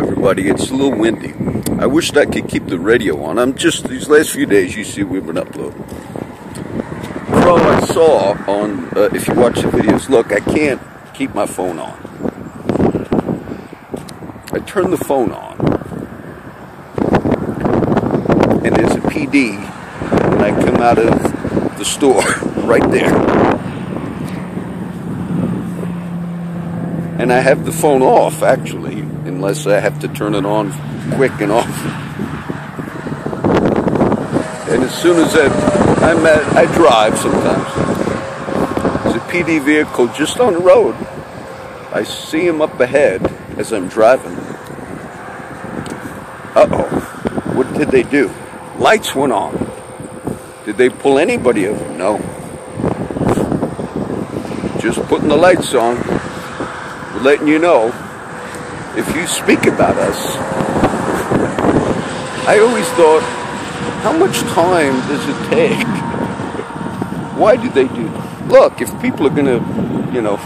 everybody. It's a little windy. I wished I could keep the radio on. These last few days, you see we've been uploading. So I saw on, if you watch the videos, look, I can't keep my phone on. I turn the phone on, and there's a PD, and I come out of the store right there. And I have the phone off, actually, unless I have to turn it on quick and off. And as soon as I drive sometimes. There's a PD vehicle just on the road. I see him up ahead as I'm driving. Uh-oh. What did they do? Lights went on. Did they pull anybody over? No. Just putting the lights on. We're letting you know, if you speak about us, I always thought, how much time does it take? Why do they do that? Look, if people are going to, you know,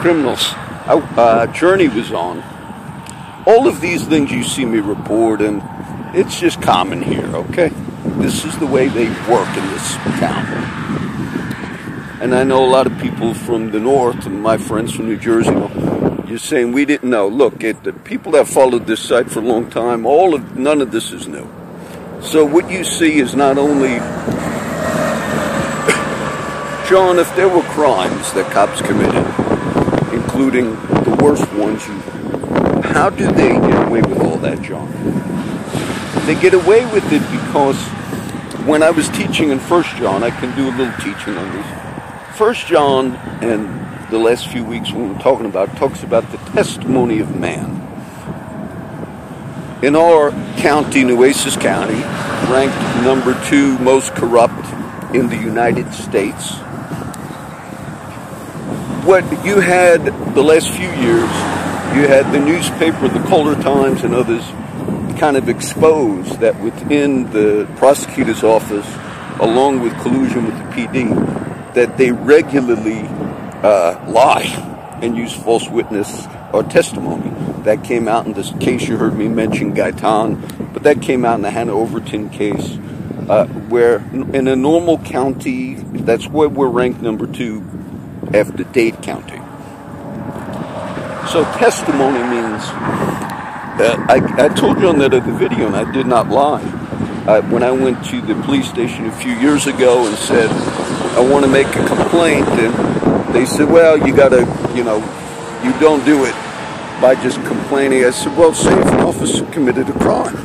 criminals, Journey was on. All of these things you see me report, and it's just common here, okay? This is the way they work in this town. And I know a lot of people from the north, and my friends from New Jersey, you're saying we didn't know. Look, the people that followed this site for a long time, none of this is new. So what you see is not only, John, if there were crimes that cops committed, including the worst ones, how do they get away with all that, John? They get away with it because when I was teaching in 1 John, I can do a little teaching on this. 1 John, and the last few weeks when we're talking about, talks about the testimony of man. In our county, Nueces County, ranked number 2 most corrupt in the United States. What you had the last few years, you had the newspaper, the Color Times and others, kind of exposed that within the prosecutor's office, along with collusion with the PD, that they regularly lie and use false witness or testimony. That came out in this case you heard me mention, Gaitan, but that came out in the Hannah Overton case, where in a normal county, that's where we're ranked number 2 after Dade County. So testimony means, I told you on that other video, and I did not lie. When I went to the police station a few years ago and said, I want to make a complaint, and they said, well, you gotta, you know, you don't do it by just complaining. I said, well, say if an officer committed a crime.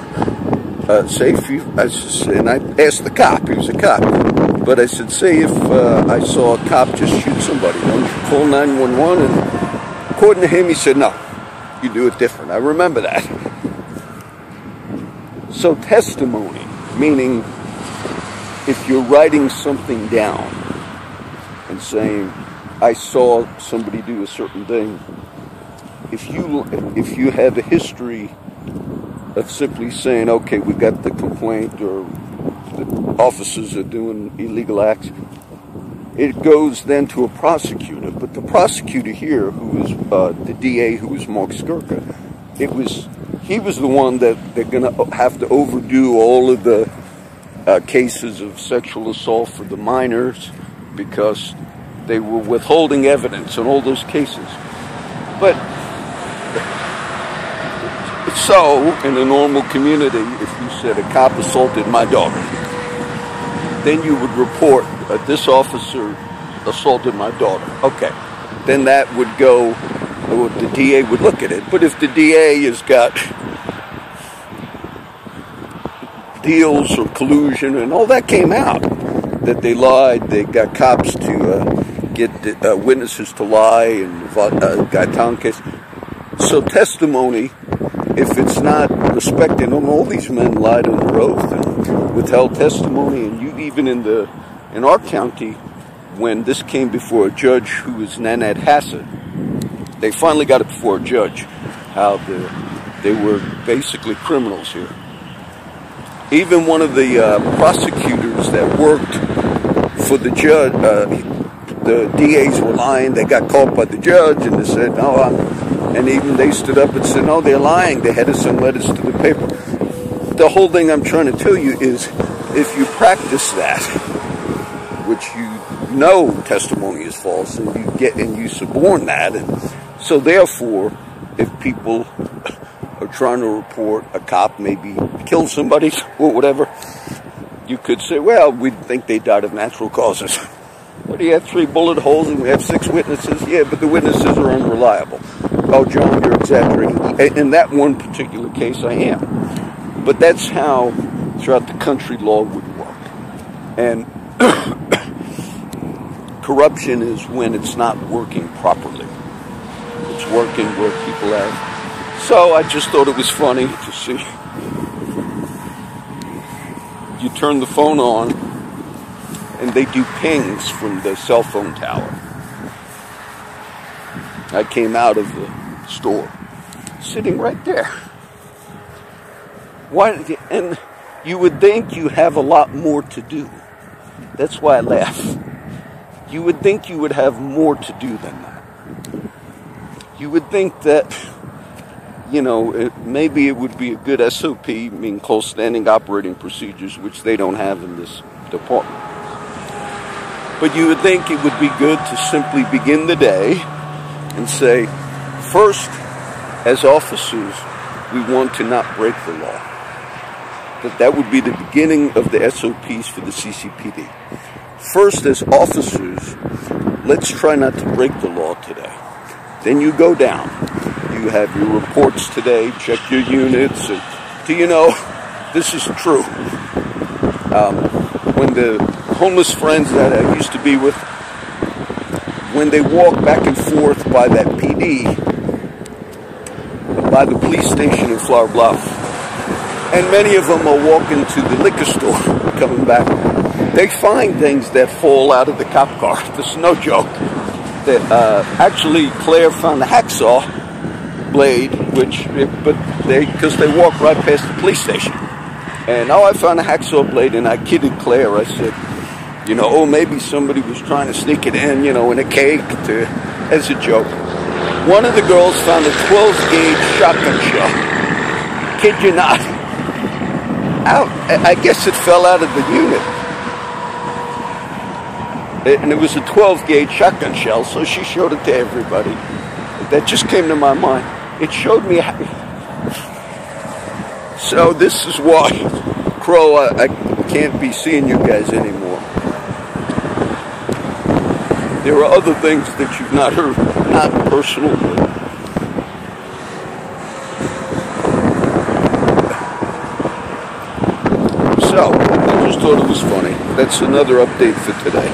And I asked the cop, he was a cop, but I said, say if I saw a cop just shoot somebody, don't you call 911? And according to him, he said, no, you do it different. I remember that. So testimony, meaning if you're writing something down and saying, I saw somebody do a certain thing, if you have a history of simply saying, okay, we got the complaint, or the officers are doing illegal acts, it goes then to a prosecutor. But the prosecutor here, who was the DA, who was Mark Skirka, he was the one that they're going to have to overdo all of the cases of sexual assault for the minors, because they were withholding evidence in all those cases. But so, in a normal community, if you said a cop assaulted my daughter, then you would report this officer assaulted my daughter. Okay, then that would go, the DA would look at it. But if the DA has got deals or collusion, and all that came out, that they lied, they got cops to get witnesses to lie in the Gaitan case. So testimony, if it's not respected, and all these men lied under oath and withheld testimony, and you even in our county, when this came before a judge who was Nanette Hassett, they finally got it before a judge, how they were basically criminals here. Even one of the prosecutors that worked for the judge, the DAs were lying. They got caught by the judge, and they said, no, and even they stood up and said, no, they're lying. They had to send letters to the paper. The whole thing I'm trying to tell you is, if you practice that, which you know testimony is false, and you suborn that, and so therefore, if people are trying to report a cop maybe killed somebody or whatever, you could say, well, we think they died of natural causes. Well, you have 3 bullet holes and we have 6 witnesses. Yeah, but the witnesses are unreliable. Oh, John, you're exaggerating. In that one particular case, I am. But that's how throughout the country law would work. And corruption is when it's not working properly. It's working where people have. So I just thought it was funny to see. You turn the phone on, and they do pings from the cell phone tower. I came out of the store, sitting right there. Why? And you would think you have a lot more to do. That's why I laugh. You would think you would have more to do than that. You would think that, maybe it would be a good SOP, close standing operating procedures, which they don't have in this department. But you would think it would be good to simply begin the day and say, first, as officers, we want to not break the law. That would be the beginning of the SOPs for the CCPD. First, as officers, let's try not to break the law today. Then you go down. You have your reports today, check your units. And, do you know, this is true. When the homeless friends that I used to be with, when they walk back and forth by that PD, by the police station in Flower Bluff, and many of them are walking to the liquor store coming back, they find things that fall out of the cop car. This is no joke. Actually, Claire found a hacksaw blade, because they walked right past the police station. And I found a hacksaw blade, and I kidded Claire. I said, maybe somebody was trying to sneak it in, in a cake as a joke. One of the girls found a 12-gauge shotgun shell. Kid you not. Out. I guess it fell out of the unit. And it was a 12-gauge shotgun shell, so she showed it to everybody. That just came to my mind. It showed me how. So this is why, Crow, I can't be seeing you guys anymore. There are other things that you've not heard, not personal. So, I just thought it was funny. That's another update for today.